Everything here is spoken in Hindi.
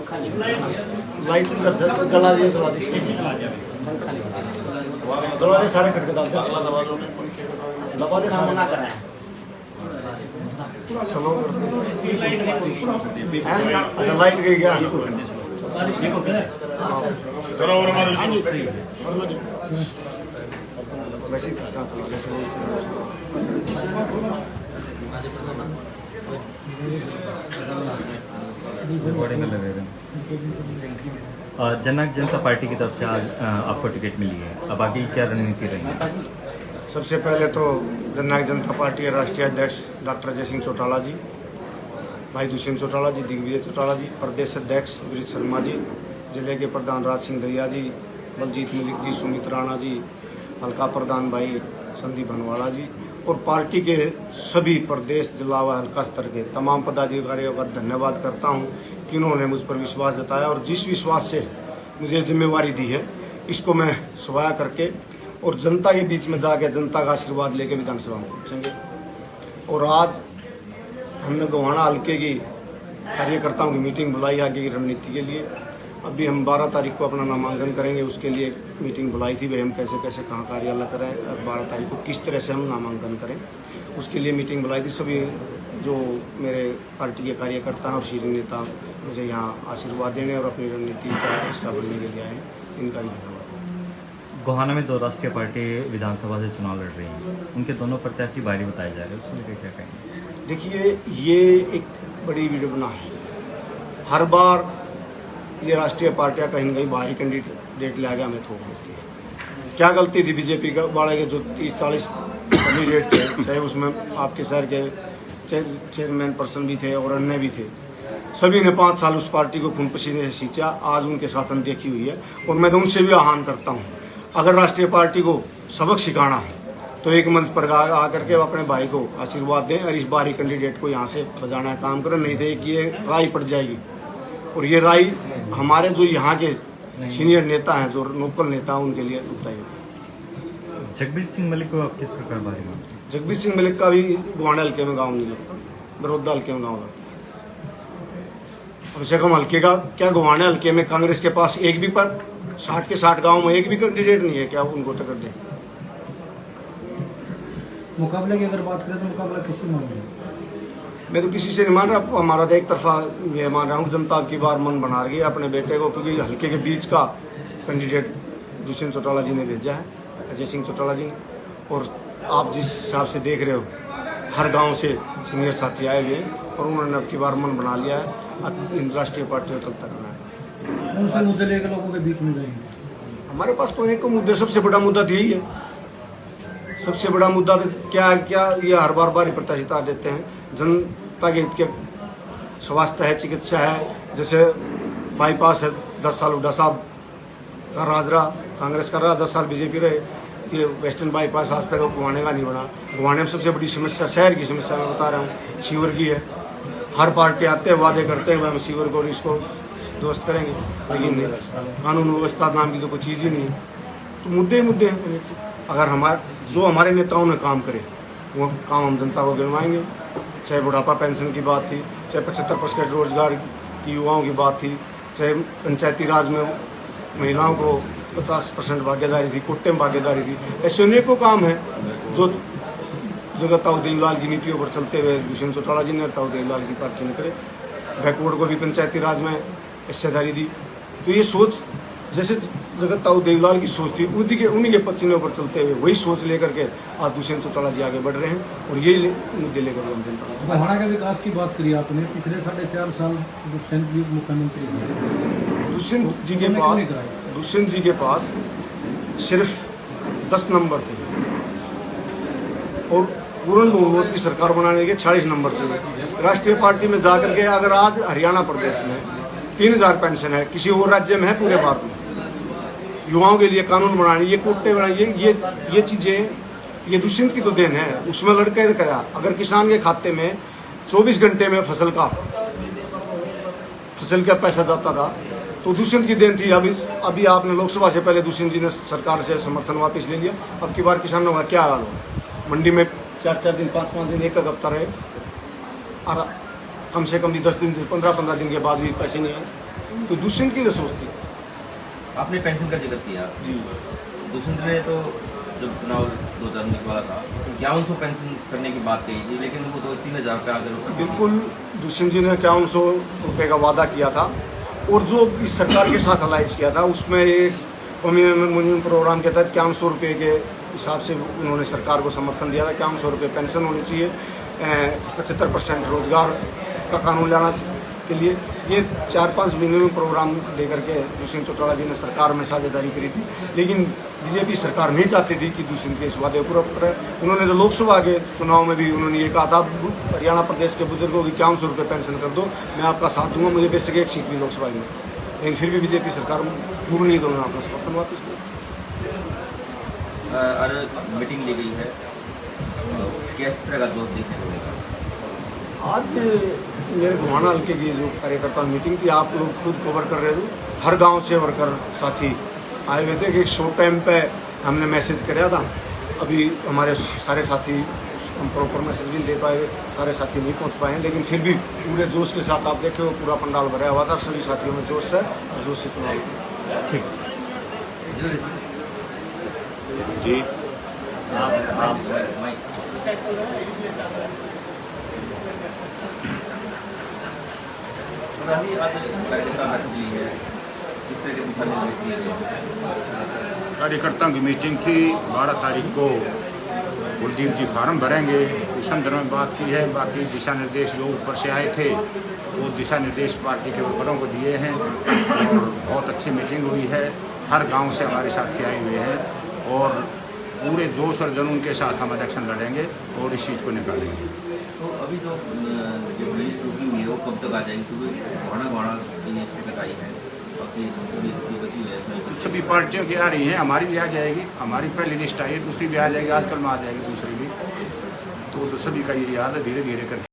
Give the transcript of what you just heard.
लाइट जला दिए जला दे सारे खटके दबा दे सामना कराए स्लो अच्छा लाइट गई क्या वैसे जननायक जनता पार्टी की तरफ से आज आपको टिकट मिली है, अब आगे क्या रणनीति रहेगी? सबसे पहले तो जननायक जनता पार्टी के राष्ट्रीय अध्यक्ष डॉक्टर अजय सिंह चौटाला जी, भाई दुष्यंत चौटाला जी, दिग्विजय चौटाला जी, प्रदेश अध्यक्ष ब्रिज शर्मा जी, जिले के प्रधान राज सिंह दहिया जी, बलजीत मलिक जी, सुमित राणा जी, हल्का प्रधान भाई संदीप बनवाला जी और पार्टी के सभी प्रदेश जिला व हल्का स्तर के तमाम पदाधिकारियों का धन्यवाद करता हूं कि उन्होंने मुझ पर विश्वास जताया और जिस विश्वास से मुझे जिम्मेवारी दी है इसको मैं सुबह करके और जनता के बीच में जाके जनता का आशीर्वाद लेके विधानसभा में पहुँचेंगे। और आज हमने गोहाना हल्के की कार्यकर्ताओं की मीटिंग बुलाई आगे की रणनीति के लिए। अभी हम 12 तारीख को अपना नामांकन करेंगे, उसके लिए मीटिंग बुलाई थी भाई हम कैसे कैसे कहाँ कार्यालय करें और 12 तारीख को किस तरह से हम नामांकन करें, उसके लिए मीटिंग बुलाई थी। सभी जो मेरे पार्टी के कार्यकर्ता और शीर्ष नेता मुझे यहाँ आशीर्वाद देने और अपनी रणनीति का हिस्सा बनने के लिए आए, इनका भी धन्यवाद। गोहाना में 2 राष्ट्रीय पार्टी विधानसभा से चुनाव लड़ रही हैं, उनके दोनों प्रत्याशी भारी बताए जा रहे हैं, उसको लेकर क्या कहेंगे? देखिए ये एक बड़ी विडंबना है, हर बार ये राष्ट्रीय पार्टियां कहीं न कहीं बाहरी कैंडिडेट ले आगे हमें थोप देती है। क्या गलती थी बीजेपी का वाले के जो 30-40 कैंडिडेट थे, चाहे उसमें आपके शहर के चेयरमैन पर्सन भी थे और अन्य भी थे, सभी ने 5 साल उस पार्टी को खून पसीने से सींचा, आज उनके साथ अनदेखी हुई है। और मैं तो उनसे भी आह्वान करता हूँ, अगर राष्ट्रीय पार्टी को सबक सिखाना है तो एक मंच पर आकर के अपने भाई को आशीर्वाद दें और इस बाहरी कैंडिडेट को यहाँ से बजाना है काम करें, नहीं तो ये राय पड़ जाएगी। और ये राय हमारे जो यहाँ के सीनियर नेता हैं, जो लोकल नेता हैं, उनके लिए दुखदायी है। जगबीर सिंह मलिक को आप किस प्रकार भारी मानते हैं? जगबीर सिंह मलिक का भी गोहाना हल्के में गाँव नहीं लगता, बरौदा हल्के में गाँव लगता है। कम से कम हल्के का क्या, गोहाना हल्के में कांग्रेस के पास एक भी पर 60 के 60 गाँव में एक भी कैंडिडेट नहीं है, क्या उनको टिकट दें? मुकाबले की अगर बात करें तो मुकाबला किससे मान रहे हैं? मैं तो किसी से नहीं मान रहा, हमारा तो एक तरफा ये मान रहा हूँ, जनता अब की बार मन बना रही है अपने बेटे को, क्योंकि हल्के के बीच का कैंडिडेट दुष्यंत चौटाला जी ने भेजा है, अजय सिंह चौटाला जी ने। और आप जिस हिसाब से देख रहे हो, हर गांव से सीनियर साथी आए हुए हैं और उन्होंने अब की बार मन बना लिया है इन राष्ट्रीय पार्टियों चलता करना है। कौन से मुद्दे लेकर लोगों के बीच में जाएंगे? हमारे पास तो एक मुद्दे, सबसे बड़ा मुद्दा तो यही है, सबसे बड़ा मुद्दा तो क्या ये हर बार प्रत्याशिता देते हैं, जनता के हित के स्वास्थ्य है, चिकित्सा है, जैसे बाईपास है, 10 साल हुड्डा साहब का राज रहा, कांग्रेस कर रहा, 10 साल बीजेपी रहे, कि वेस्टर्न बाईपास आज तक गोहाने का नहीं बना। गोहाने में सबसे बड़ी समस्या शहर की समस्या मैं बता रहा हूँ, सीवर की है। हर पार्टी आते हैं, वादे करते हैं हम सीवर को और इसको दोस्त करेंगे, लेकिन कानून व्यवस्था नाम की तो कोई चीज़ ही नहीं है। तो मुद्दे हैं, अगर हमारे नेताओं ने काम करे वो काम हम जनता को गिनवाएंगे। चाहे बुढ़ापा पेंशन की बात थी, चाहे 75% रोजगार की युवाओं की बात थी, चाहे पंचायती राज में महिलाओं को 50% भागीदारी थी, कोटे में भागीदारी थी, ऐसे अनेकों काम हैं जो जगह ताऊ देवीलाल की नीतियों पर चलते हुए दुष्यंत चौटाला जी ने ताऊ देवीलाल की पार्टी ने करे। बैकवर्ड को भी पंचायती राज में हिस्सेदारी दी। तो ये सोच जैसे जगत ताऊ देवीलाल की सोच थी, उन्हीं के पच्चीनों पर चलते हुए वही सोच लेकर के आज दुष्यंत चौटाला जी आगे बढ़ रहे हैं और यही मुद्दे लेकर हम जनता। गोहाना के विकास की बात करी आपने, पिछले 4.5 साल दुष्यंत जी मुख्यमंत्री हैं। दुष्यंत जी के पास सिर्फ 10 नंबर थे और पूर्ण बहुमत की सरकार बनाने के 40 नंबर चाहिए। राष्ट्रीय पार्टी में जाकर के अगर आज हरियाणा प्रदेश में 3000 पेंशन है, किसी और राज्य में है पूरे भारत में, युवाओं के लिए कानून बनाने, ये कोटे बनाए, ये चीज़ें ये दुष्यंत की तो देन है। उसमें लड़के करा, अगर किसान के खाते में 24 घंटे में फसल का पैसा जाता था तो दुष्यंत की देन थी। अभी आपने लोकसभा से पहले दुष्यंत जी ने सरकार से समर्थन वापस ले लिया। अब की बार किसानों का क्या हाल होगा? मंडी में 4-4 दिन 5-5 दिन एक हफ्ता रहे और कम से कम भी 10 दिन 15-15 दिन के बाद भी पैसे नहीं आए। तो दुष्यंत की सोचती। आपने पेंशन का जिक्र किया जी, दुष्यंत ने तो जब चुनाव 2019 वाला था 5100 पेंशन करने की बात कही थी, लेकिन वो 2-3 हज़ार रुपये बिल्कुल दुष्यंत जी ने 5100 रुपये का वादा किया था, और जो इस सरकार के साथ अलाइंस किया था उसमें एक मिनिमम प्रोग्राम के तहत 5100 रुपये के हिसाब से उन्होंने सरकार को समर्थन दिया था। 5100 रुपये पेंशन होनी चाहिए, 75% रोजगार का कानून लाना के लिए, ये 4-5 मिनिमम प्रोग्राम लेकर के दुष्यंत चौटाला जी ने सरकार में साझेदारी करी थी। लेकिन बीजेपी सरकार नहीं चाहती थी कि दुष्यंत के इस वादे को पूरा करे। उन्होंने तो लोकसभा के चुनाव में भी उन्होंने ये कहा था, हरियाणा प्रदेश के बुजुर्गों की 5100 रुपये पेंशन कर दो, मैं आपका साथ दूंगा, मुझे बेसिक एक सीट भी लोकसभा में। लेकिन फिर भी बीजेपी सरकार मुड़ नहीं, तो उन्होंने अपना समर्थन वापस लिया। और मीटिंग ली गई है, किस तरह का दोस्त देखने को मिलेगा? आज मेरे गोहाना हल्के की जो कार्यकर्ता मीटिंग थी, आप लोग खुद कवर कर रहे थे, हर गांव से वर्कर साथी आए हुए थे कि एक शॉर्ट टाइम पे हमने मैसेज कराया था। अभी हमारे सारे साथी हम प्रॉपर मैसेज भी नहीं दे पाए, सारे साथी नहीं पहुंच पाए, लेकिन फिर भी पूरे जोश के साथ आप देखे वो पूरा पंडाल भरा हुआ था। सभी साथियों में जोश है और जोश से चुनाव। ठीक जी आप अभी आज कार्यकर्ता बैठक ली है, किस तरह के दिशा निर्देश दिए गए? कार्यकर्ताओं की मीटिंग थी 12 तारीख को। कुलदीप जी फार्म भरेंगे, उस संदर्भ में बात की है। बाकी दिशा निर्देश जो ऊपर से आए थे वो दिशा निर्देश पार्टी के वर्करों को दिए हैं, और बहुत अच्छी मीटिंग हुई है। हर गांव से हमारे साथी आए हुए हैं, और पूरे जोश और जुनून के साथ हम इलेक्शन लड़ेंगे और इस चीज़ को निकालेंगे। तो अभी जो लिस्ट टूटी हुई है वो कब तक आ जाएगी? क्योंकि घोड़ा की टिकट आई है, बाकी बची हुई है, सभी पार्टियों की आ रही हैं, हमारी भी आ जाएगी। हमारी पहली लिस्ट आई है, दूसरी भी आ जाएगी, आजकल में आ जाएगी दूसरी भी। तो सभी का ये याद है, धीरे धीरे करके